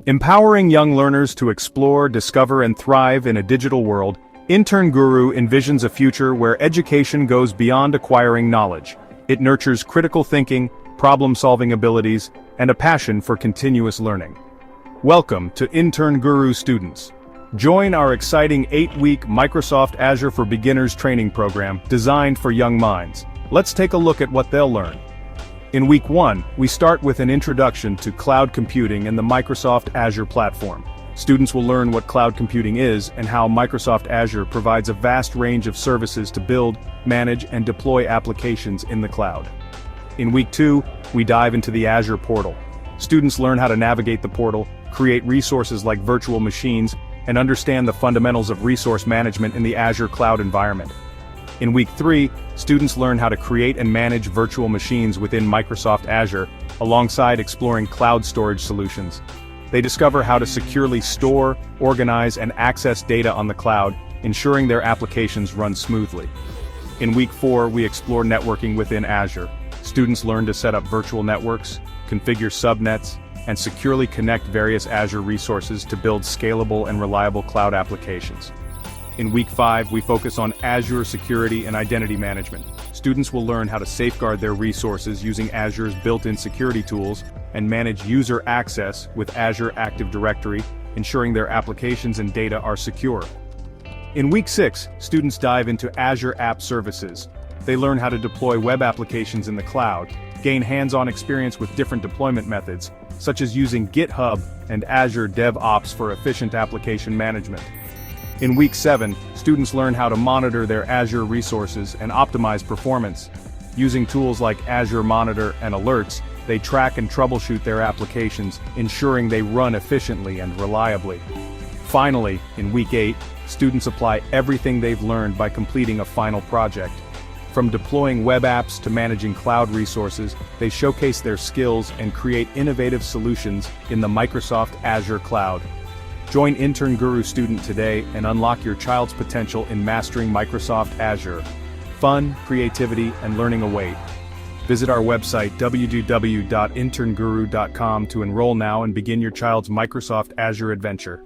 Empowering young learners to explore, discover, and thrive in a digital world, InternGuru envisions a future where education goes beyond acquiring knowledge. It nurtures critical thinking, problem-solving abilities, and a passion for continuous learning. Welcome to InternGuru students. Join our exciting 8-week Microsoft Azure for Beginners training program designed for young minds. Let's take a look at what they'll learn. In Week 1, we start with an introduction to cloud computing and the Microsoft Azure platform. Students will learn what cloud computing is and how Microsoft Azure provides a vast range of services to build, manage, and deploy applications in the cloud. In Week 2, we dive into the Azure portal. Students learn how to navigate the portal, create resources like virtual machines, and understand the fundamentals of resource management in the Azure cloud environment. In Week 3, students learn how to create and manage virtual machines within Microsoft Azure, alongside exploring cloud storage solutions. They discover how to securely store, organize, and access data on the cloud, ensuring their applications run smoothly. In Week 4, we explore networking within Azure. Students learn to set up virtual networks, configure subnets, and securely connect various Azure resources to build scalable and reliable cloud applications. In Week 5, we focus on Azure security and identity management. Students will learn how to safeguard their resources using Azure's built-in security tools and manage user access with Azure Active Directory, ensuring their applications and data are secure. In Week 6, students dive into Azure App Services. They learn how to deploy web applications in the cloud, gain hands-on experience with different deployment methods, such as using GitHub and Azure DevOps for efficient application management. In Week 7, students learn how to monitor their Azure resources and optimize performance. Using tools like Azure Monitor and Alerts, they track and troubleshoot their applications, ensuring they run efficiently and reliably. Finally, in Week 8, students apply everything they've learned by completing a final project. From deploying web apps to managing cloud resources, they showcase their skills and create innovative solutions in the Microsoft Azure cloud. Join InternGuru student today and unlock your child's potential in mastering Microsoft Azure. Fun, creativity, and learning await. Visit our website www.internguru.com to enroll now and begin your child's Microsoft Azure adventure.